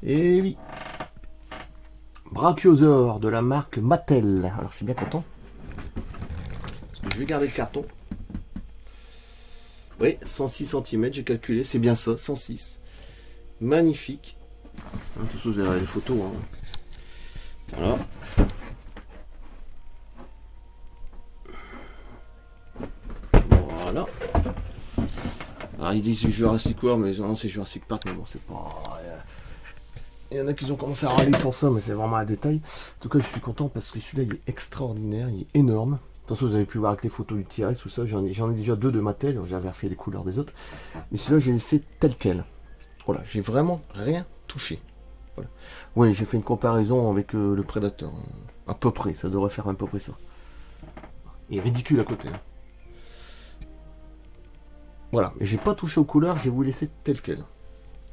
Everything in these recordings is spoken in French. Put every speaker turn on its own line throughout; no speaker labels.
Et oui. Brachiosaure de la marque Mattel. Alors je suis bien content. Parce que je vais garder le carton. Oui, 106 cm, j'ai calculé, c'est bien ça, 106. Magnifique. De toute façon, j'ai les photos. Hein. Voilà. Voilà. Alors ils disent Jurassic World, mais non, c'est Jurassic Park, mais bon, c'est pas. Il y en a qui ont commencé à râler pour ça, mais c'est vraiment un détail. En tout cas, je suis content parce que celui-là, il est extraordinaire, il est énorme. De toute façon, vous avez pu voir avec les photos du T-Rex, tout ça. J'en ai déjà deux de Mattel, j'avais refait les couleurs des autres. Mais celui-là, j'ai laissé tel quel. Voilà, j'ai vraiment rien touché. Voilà. Ouais, j'ai fait une comparaison avec le Predator. À peu près, ça devrait faire à peu près ça. Il est ridicule à côté. Hein. Voilà, et j'ai pas touché aux couleurs, j'ai voulu laisser tel quel.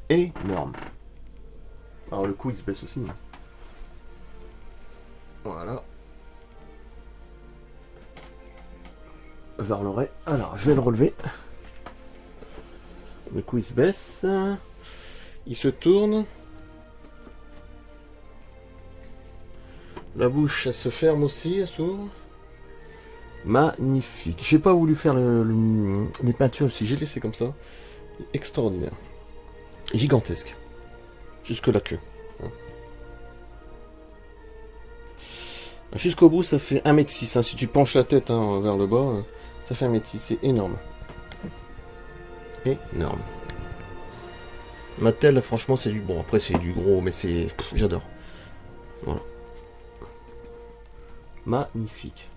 Énorme. Alors le coup il se baisse aussi. Hein. Voilà. Vers l'oreille. Alors je vais le relever. Le coup il se baisse. Il se tourne. La bouche elle se ferme aussi, elle s'ouvre. Magnifique. J'ai pas voulu faire les peintures aussi, j'ai laissé comme ça. Extraordinaire. Gigantesque. Jusque la queue. Jusqu'au bout, ça fait 1m6. Hein. Si tu penches la tête vers le bas, ça fait 1m6. C'est énorme. Énorme. Mattel, franchement, c'est du bon. Après, c'est du gros, mais c'est. J'adore. Voilà. Magnifique.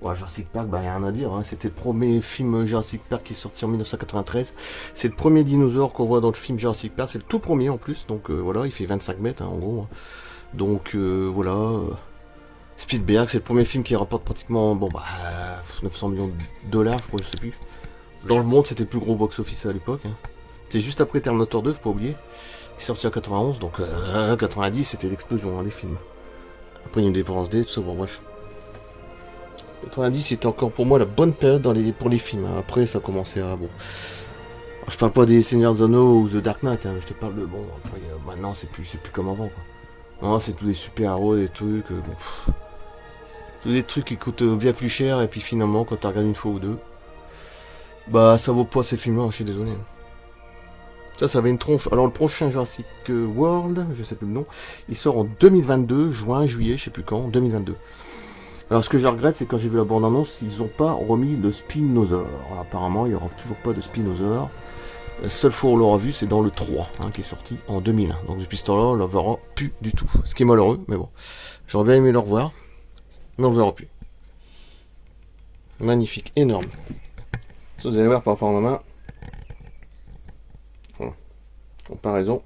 Ouais, Jurassic Park, bah, y a rien à dire. Hein. C'était le premier film Jurassic Park qui est sorti en 1993. C'est le premier dinosaure qu'on voit dans le film Jurassic Park. C'est le tout premier en plus. Donc voilà, il fait 25 mètres hein, en gros. Donc voilà. Spielberg, c'est le premier film qui rapporte pratiquement 900 millions de dollars, je crois, je sais plus. Dans le monde, c'était le plus gros box-office à l'époque. Hein. C'était juste après Terminator 2, faut pas oublier. Qui est sorti en 91, donc 90, c'était l'explosion hein, des films. Après, il y a une Independence Day, tout ça, bon, bref. 90, c'était encore pour moi la bonne période pour les films. Hein. Après, ça commençait à. Bon. Alors, je parle pas des Seigneurs des Anneaux ou The Dark Knight, hein, je te parle de. Bon, après, maintenant, c'est plus comme avant, quoi. Non, c'est tous des super-héros, des trucs. Bon. Tous des trucs qui coûtent bien plus cher, et puis finalement, quand tu regardes une fois ou deux, bah, ça vaut pas ces films-là, je suis désolé. Ça avait une tronche. Alors, le prochain Jurassic World, je sais plus le nom, il sort en 2022, juin, juillet, je sais plus quand, 2022. Alors ce que je regrette, c'est quand j'ai vu la bande-annonce, ils n'ont pas remis le Spinosaur. Alors, apparemment, il n'y aura toujours pas de Spinosaur. La seule fois où on l'aura vu, c'est dans le 3, hein, qui est sorti en 2001. Donc depuis ce temps-là, on ne le verra plus du tout. Ce qui est malheureux, mais bon. J'aurais bien aimé le revoir, mais on ne le verra plus. Magnifique, énorme. Ça, vous allez voir par rapport à ma main. Voilà. Comparaison.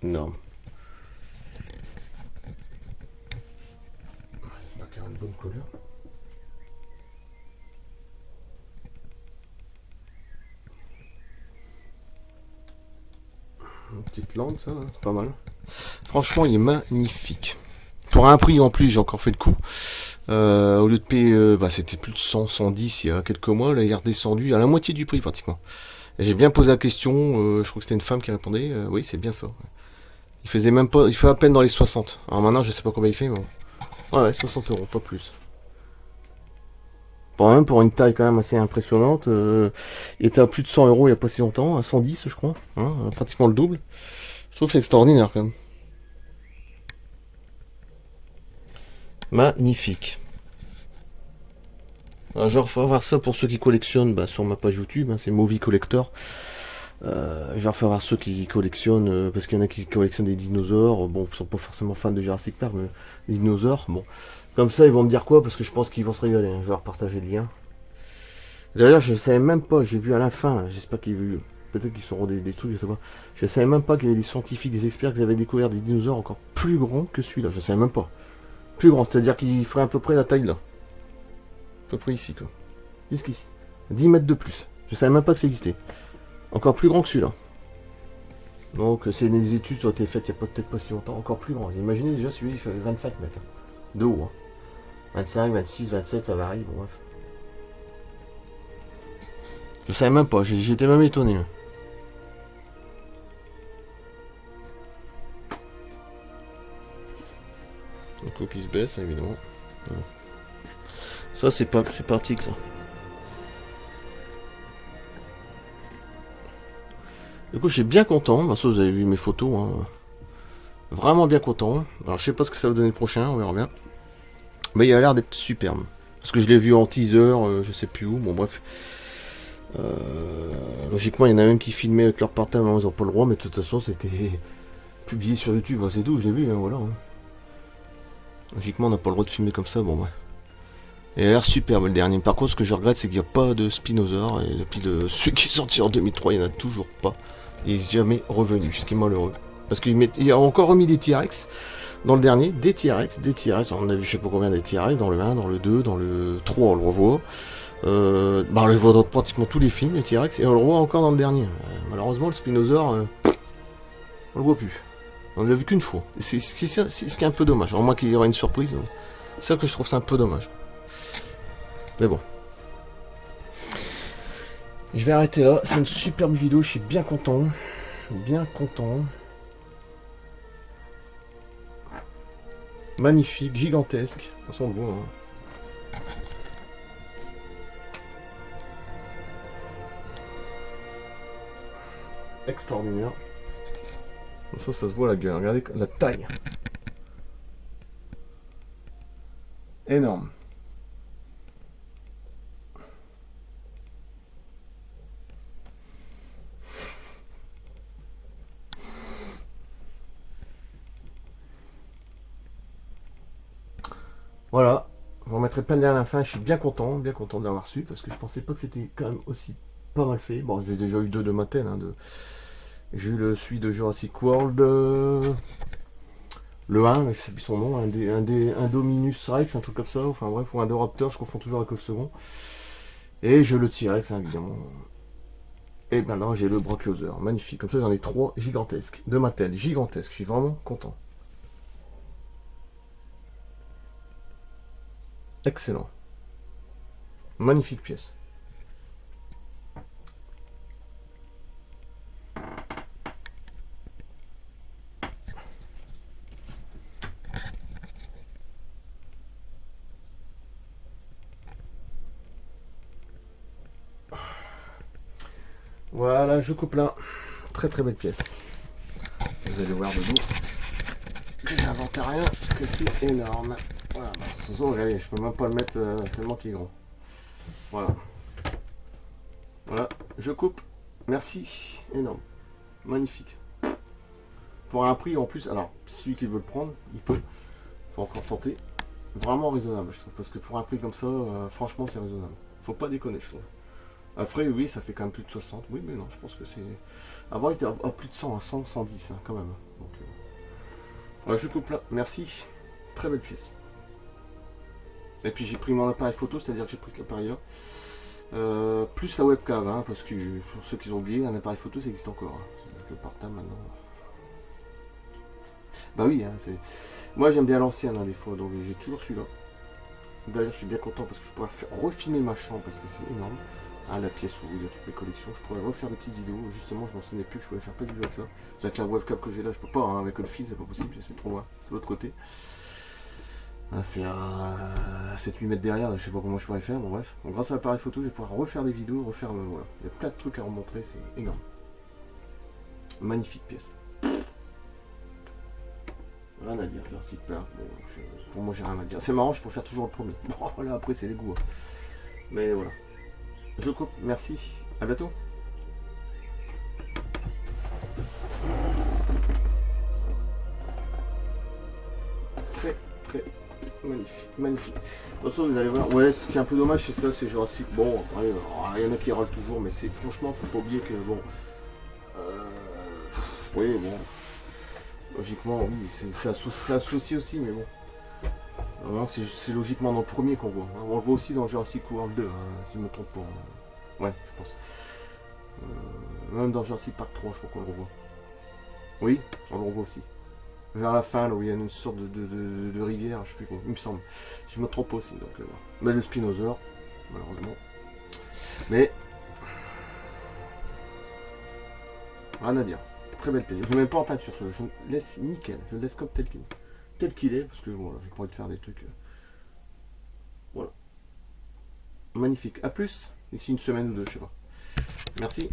Énorme. J'espère qu'il y a une bonne couleur. Une petite lampe, ça, c'est pas mal. Franchement, il est magnifique. Pour un prix en plus, j'ai encore fait le coup. Au lieu de payer, c'était plus de 100, 110 il y a quelques mois. Là, il est redescendu à la moitié du prix pratiquement. Et j'ai bien posé la question. Je crois que c'était une femme qui répondait. Oui, c'est bien ça. Il faisait même pas, il fait à peine dans les 60. Alors maintenant, je sais pas combien il fait, mais bon. Ouais, 60 euros, pas plus. Pour une taille quand même assez impressionnante. Il était à plus de 100 euros il y a pas si longtemps, à 110 je crois. Hein, pratiquement le double. Je trouve que c'est extraordinaire quand même. Magnifique. Alors, je vais voir ça pour ceux qui collectionnent sur ma page YouTube, hein, c'est Movie Collector. Je vais voir ceux qui collectionnent, parce qu'il y en a qui collectionnent des dinosaures. Bon, ils sont pas forcément fans de Jurassic Park, mais des dinosaures. Bon, comme ça, ils vont me dire quoi? Parce que je pense qu'ils vont se régaler. Hein. Je vais leur partager le lien. D'ailleurs, je savais même pas, j'ai vu à la fin, j'espère qu'ils vu. Peut-être qu'ils seront des trucs, je sais pas. Je savais même pas qu'il y avait des scientifiques, des experts qui avaient découvert des dinosaures encore plus grands que celui-là. Je savais même pas. Plus grand, c'est-à-dire qu'il ferait à peu près la taille là. À peu près ici, quoi. Jusqu'ici. 10 mètres de plus. Je savais même pas que ça existait. Encore plus grand que celui-là. Donc, c'est des études qui ont été faites il y a peut-être pas si longtemps. Encore plus grand. Vous imaginez déjà, celui-là, il fait 25 mètres. De haut. Hein. 25, 26, 27, ça varie, bon bref. Je savais même pas, j'étais même étonné. Donc l'eau qui se baisse, évidemment. Voilà. Ça, c'est pas, c'est pratique, ça. Du coup, je suis bien content. Bah, ça, vous avez vu mes photos. Hein. Vraiment bien content. Alors, je sais pas ce que ça va donner le prochain, on verra bien. Mais il a l'air d'être superbe. Parce que je l'ai vu en teaser, je sais plus où. Bon, bref. Logiquement, il y en a même qui filmaient avec leur portable, hein, ils n'ont pas le droit, mais de toute façon, c'était publié sur YouTube. Hein, c'est tout, je l'ai vu, hein, voilà. Hein. Logiquement, on n'a pas le droit de filmer comme ça, bon, ouais. Il a l'air superbe le dernier. Par contre, ce que je regrette, c'est qu'il n'y a pas de Spinosaur. Et puis de ceux qui sont sortis en 2003, il n'y en a toujours pas. Il n'est jamais revenu, ce qui est malheureux. Parce qu'il a encore remis des T-Rex dans le dernier. Des T-Rex, des T-Rex. On a vu je sais pas combien des T-Rex dans le 1, dans le 2, dans le 3, on le revoit. On le voit dans pratiquement tous les films, les T-Rex. Et on le revoit encore dans le dernier. Malheureusement, le Spinosaur, on le voit plus. On l'a vu qu'une fois. C'est ce qui est un peu dommage. Au moins qu'il y aura une surprise. C'est ça que je trouve ça un peu dommage. Mais bon. Je vais arrêter là. C'est une superbe vidéo. Je suis bien content. Bien content. Magnifique, gigantesque. De toute façon, on le voit. Hein. Extraordinaire. Ça se voit la gueule. Regardez la taille. Énorme. Voilà, vous remettrez plein de liens à la fin, je suis bien content de l'avoir su, parce que je pensais pas que c'était quand même aussi pas mal fait. Bon, j'ai déjà eu deux de Mattel, hein, j'ai eu celui de Jurassic World, le 1, je sais plus son nom, un Dominus Rex, un truc comme ça, enfin bref, ou un Indoraptor, je confonds toujours avec le second. Et j'ai le T-Rex, hein, évidemment. Et maintenant j'ai le Brachiosaur, magnifique, comme ça j'en ai trois gigantesques, de Mattel, gigantesques, je suis vraiment content. Excellent. Magnifique pièce. Voilà, je coupe là. Très très belle pièce. Vous allez voir debout que j'invente rien, que c'est énorme. Voilà, de toute façon, regardez, je peux même pas le mettre tellement qu'il est grand. Voilà. Voilà, je coupe. Merci, énorme. Magnifique. Pour un prix en plus, alors celui qui veut le prendre, il peut. Faut encore tenter. Vraiment raisonnable, je trouve, parce que pour un prix comme ça, franchement, c'est raisonnable. Faut pas déconner, je trouve. Après, oui, ça fait quand même plus de 60. Oui, mais non, je pense que c'est. Avant, il était à plus de 100, à 100, 110, hein, quand même. Donc, voilà, je coupe là. Merci. Très belle pièce. Et puis, j'ai pris mon appareil photo, c'est-à-dire que j'ai pris cet appareil-là. Plus la webcam, hein, parce que pour ceux qui ont oublié, un appareil photo, ça existe encore. Hein. Avec le portable maintenant. Bah oui, hein, c'est. Moi, j'aime bien l'ancien, hein, des fois, donc j'ai toujours celui-là. D'ailleurs, je suis bien content parce que je pourrais refilmer ma chambre parce que c'est énorme. Hein, la pièce où il y a toutes mes collections. Je pourrais refaire des petites vidéos. Justement, je m'en souvenais plus que je pouvais faire plein de vidéos avec ça. Avec la webcam que j'ai là, je peux pas. Hein, avec le fil, c'est pas possible. C'est trop loin. De l'autre côté. Hein, c'est à 7-8 mètres derrière. Je sais pas comment je pourrais faire. Bon, bref. Donc, grâce à l'appareil photo, je vais pouvoir refaire des vidéos. Refaire. Voilà. Il y a plein de trucs à remontrer. C'est énorme. Magnifique pièce. Rien à dire. Jurassic Park. Bon, pour moi, j'ai rien à dire. C'est marrant, je préfère toujours le premier. Bon, voilà, après, c'est les goûts. Hein. Mais voilà. Je coupe, merci. À bientôt. Très, très magnifique. Magnifique. De toute façon, vous allez voir. Ouais, ce qui est un peu dommage, c'est ça, c'est Jurassic. Bon, il y en a qui râlent toujours, mais c'est franchement, faut pas oublier que bon. Oui, bon. Logiquement, oui, c'est associé aussi, mais bon. C'est logiquement dans le premier qu'on voit. Hein. On le voit aussi dans Jurassic World 2, hein, si je me trompe pas. Ouais, je pense. Même dans Jurassic Park 3, je crois qu'on le revoit. Oui, on le revoit aussi. vers la fin, là où il y a une sorte de rivière, je sais plus quoi, il me semble. Je me trompe aussi, donc mais le Spinosaur, malheureusement. Mais rien à dire. Très belle pièce. Je ne mets même pas en peinture, je le laisse nickel. Je le laisse comme tel qu'il est. Tel qu'il est, parce que voilà, j'ai pas envie de faire des trucs. Voilà. Magnifique. A plus, d'ici une semaine ou deux, je sais pas. Merci.